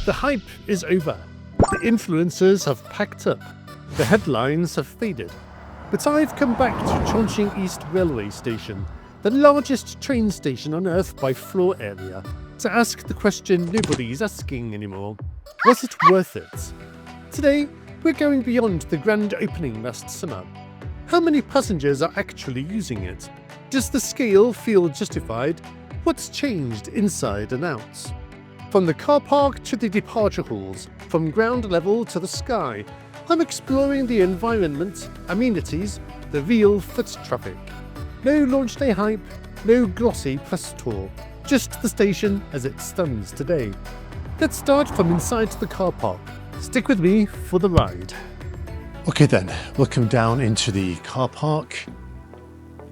The hype is over. The influencers have packed up. The headlines have faded. But I've come back to Chongqing East Railway Station, the largest train station on Earth by floor area, to ask the question nobody's asking anymore. Was it worth it? Today, we're going beyond the grand opening last summer. How many passengers are actually using it? Does the scale feel justified? What's changed inside and out? From the car park to the departure halls, from ground level to the sky, I'm exploring the environment, amenities, the real foot traffic. No launch day hype, no glossy press tour, just the station as it stands today. Let's start from inside the car park. Stick with me for the ride. Okay then, we'll come down into the car park.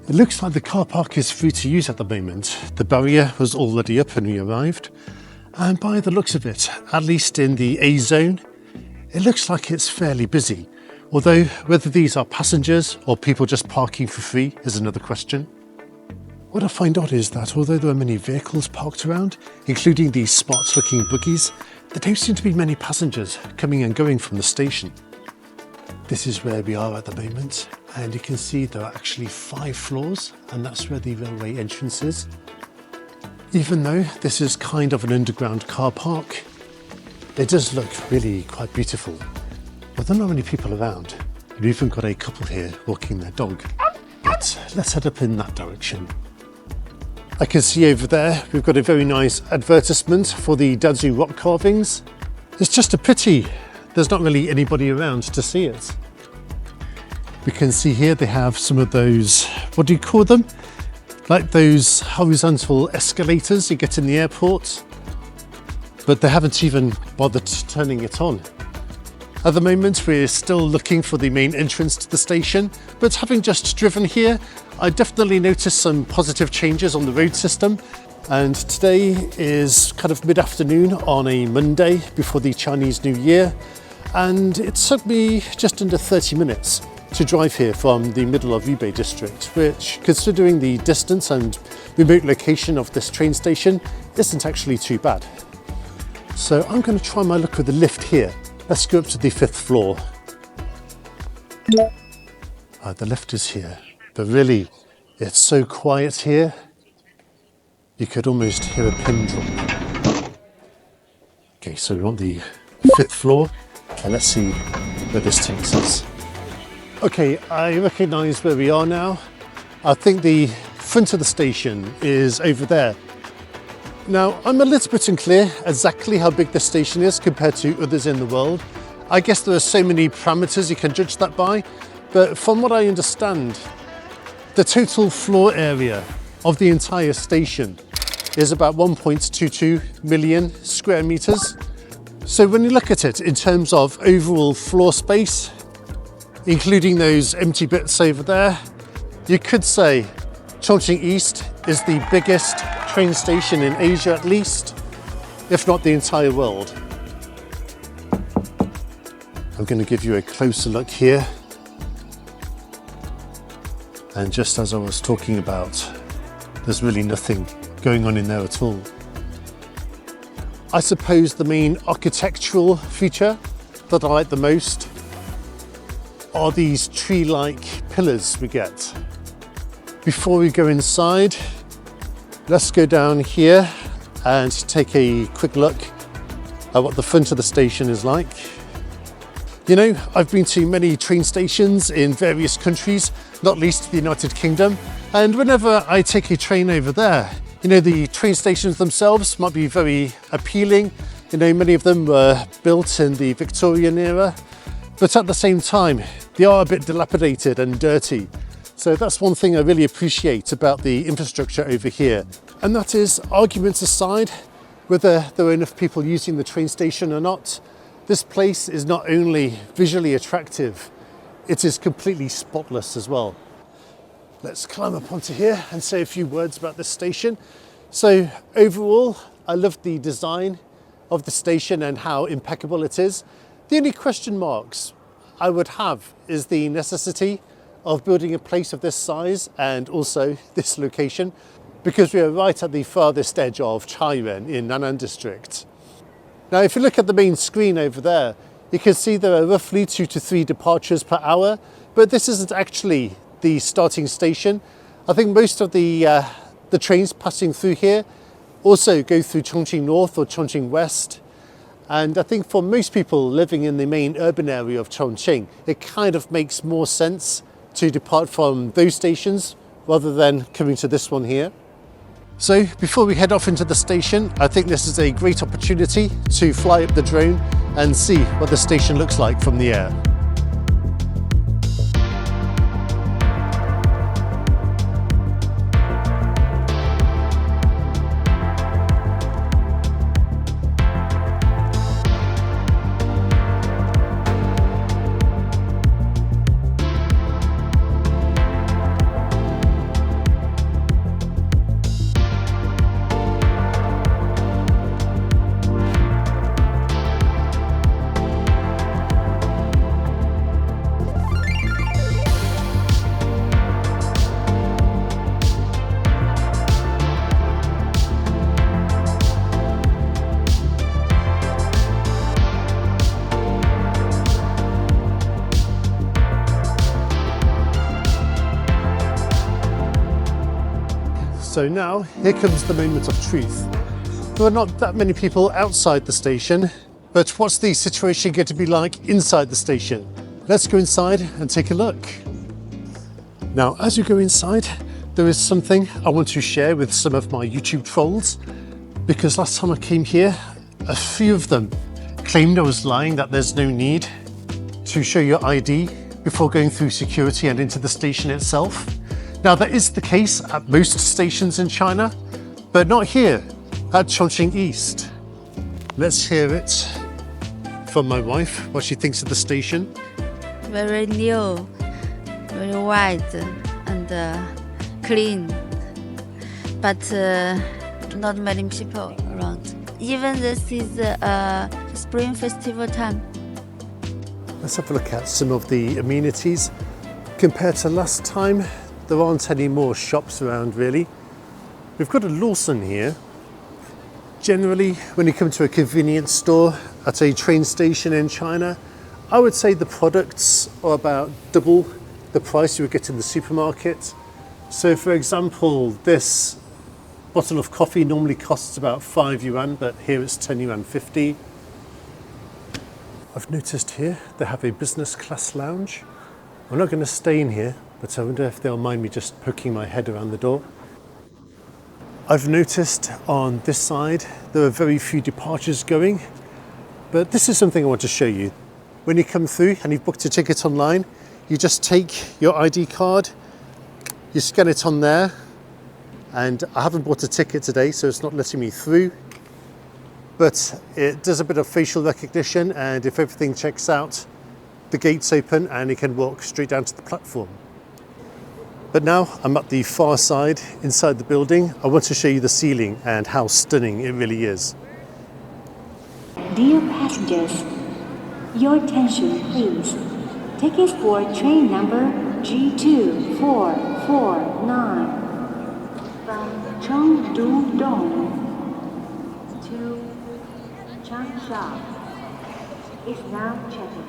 It looks like the car park is free to use at the moment. The barrier was already up when we arrived. And by the looks of it, at least in the A zone, it looks like it's fairly busy. Although whether these are passengers or people just parking for free is another question. What I find odd is that although there are many vehicles parked around, including these smart looking buggies, there don't seem to be many passengers coming and going from the station. This is where we are at the moment, and you can see there are actually 5 floors, and that's where the railway entrance is. Even though this is kind of an underground car park, it does look really quite beautiful. Well, there are not many people around. We've even got a couple here walking their dog. But let's head up in that direction. I can see over there we've got a very nice advertisement for the Dazu rock carvings. It's just a pity there's not really anybody around to see it. We can see here they have some of those, what do you call them? Like those horizontal escalators you get in the airport, but they haven't even bothered turning it on. At the moment, we're still looking for the main entrance to the station, but having just driven here, I definitely noticed some positive changes on the road system. And today is kind of mid-afternoon on a Monday before the Chinese New Year, and it took me just under 30 minutes to drive here from the middle of Yubei district, which, considering the distance and remote location of this train station, isn't actually too bad. So I'm going to try my luck with the lift here. Let's go up to the 5th floor. The lift is here, but really it's so quiet here, you could almost hear a pin drop. Okay, so we're on the 5th floor, and let's see where this takes us. Okay, I recognise where we are now. I think the front of the station is over there. Now, I'm a little bit unclear exactly how big this station is compared to others in the world. I guess there are so many parameters you can judge that by, but from what I understand, the total floor area of the entire station is about 1.22 million square meters. So when you look at it in terms of overall floor space, including those empty bits over there, you could say Chongqing East is the biggest train station in Asia at least, if not the entire world. I'm going to give you a closer look here. And just as I was talking about, there's really nothing going on in there at all. I suppose the main architectural feature that I like the most are these tree-like pillars we get. Before we go inside, let's go down here and take a quick look at what the front of the station is like. You know, I've been to many train stations in various countries, not least the United Kingdom, and whenever I take a train over there, you know, the train stations themselves might be very appealing. You know, many of them were built in the Victorian era, but at the same time, they are a bit dilapidated and dirty. So that's one thing I really appreciate about the infrastructure over here. And that is, arguments aside, whether there are enough people using the train station or not, this place is not only visually attractive, it is completely spotless as well. Let's climb up onto here and say a few words about this station. So overall, I love the design of the station and how impeccable it is. The only question marks I would have is the necessity of building a place of this size and also this location, because we are right at the farthest edge of Chairen in Nan'an district. Now, if you look at the main screen over there, you can see there are roughly 2 to 3 departures per hour, but this isn't actually the starting station. I think most of the trains passing through here also go through Chongqing North or Chongqing West. And I think for most people living in the main urban area of Chongqing, it kind of makes more sense to depart from those stations rather than coming to this one here. So before we head off into the station, I think this is a great opportunity to fly up the drone and see what the station looks like from the air. So now, here comes the moment of truth. There are not that many people outside the station, but what's the situation going to be like inside the station? Let's go inside and take a look. Now, as you go inside, there is something I want to share with some of my YouTube trolls, because last time I came here, a few of them claimed I was lying, that there's no need to show your ID before going through security and into the station itself. Now, that is the case at most stations in China, but not here at Chongqing East. Let's hear it from my wife, what she thinks of the station. Very new, very wide and clean, but not many people around. Even this is Spring Festival time. Let's have a look at some of the amenities. Compared to last time, there aren't any more shops around really. We've got a Lawson here. Generally, when you come to a convenience store at a train station in China, I would say the products are about double the price you would get in the supermarket. So for example, this bottle of coffee normally costs about 5 yuan, but here it's 10 yuan 50. I've noticed here they have a business class lounge. I'm not going to stay in here, but I wonder if they'll mind me just poking my head around the door. I've noticed on this side there are very few departures going, but this is something I want to show you. When you come through and you've booked a ticket online, you just take your ID card, you scan it on there, and I haven't bought a ticket today, so it's not letting me through, but it does a bit of facial recognition, and if everything checks out, the gates open and you can walk straight down to the platform. But now I'm at the far side inside the building. I want to show you the ceiling and how stunning it really is. Dear passengers, your attention please. Tickets for train number G2449 from Chengdu to Changsha is now checking.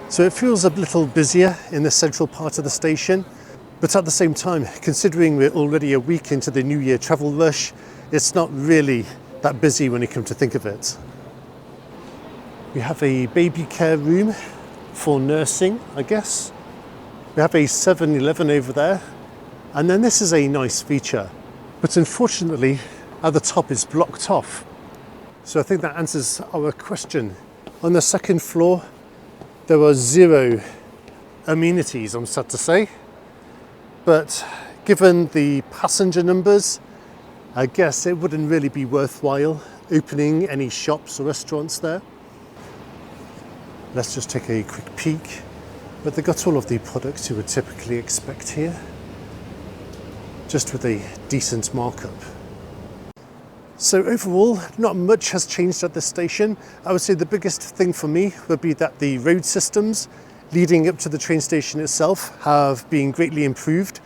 So it feels a little busier in the central part of the station, but at the same time, considering we're already a week into the New Year travel rush, it's not really that busy when you come to think of it. We have a baby care room for nursing, I guess. We have a 7-Eleven over there, and then this is a nice feature, but unfortunately at the top it's blocked off. So I think that answers our question. On the second floor, there are 0 amenities, I'm sad to say, but given the passenger numbers, I guess it wouldn't really be worthwhile opening any shops or restaurants there. Let's just take a quick peek, but they've got all of the products you would typically expect here, just with a decent markup. So overall, not much has changed at this station. I would say the biggest thing for me would be that the road systems leading up to the train station itself have been greatly improved.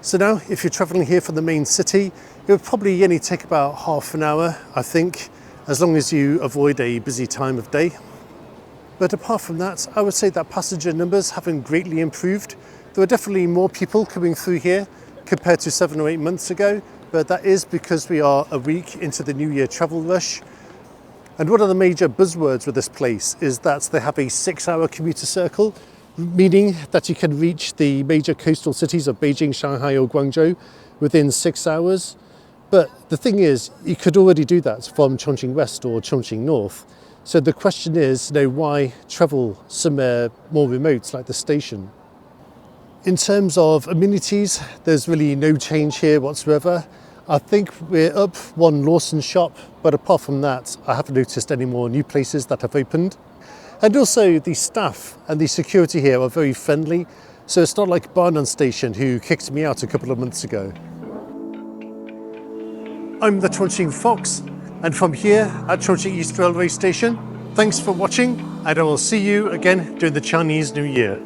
So now, if you're travelling here from the main city, it would probably only take about half an hour, I think, as long as you avoid a busy time of day. But apart from that, I would say that passenger numbers haven't greatly improved. There are definitely more people coming through here compared to 7 or 8 months ago, but that is because we are a week into the New Year travel rush. And one of the major buzzwords with this place is that they have a 6-hour commuter circle, meaning that you can reach the major coastal cities of Beijing, Shanghai or Guangzhou within 6 hours. But the thing is, you could already do that from Chongqing West or Chongqing North. So the question is, why travel somewhere more remote like the station? In terms of amenities, there's really no change here whatsoever. I think we're up one Lawson shop, but apart from that, I haven't noticed any more new places that have opened. And also the staff and the security here are very friendly, so it's not like Barnon Station, who kicked me out a couple of months ago. I'm the Chongqing Fox, and from here at Chongqing East Railway Station, thanks for watching, and I will see you again during the Chinese New Year.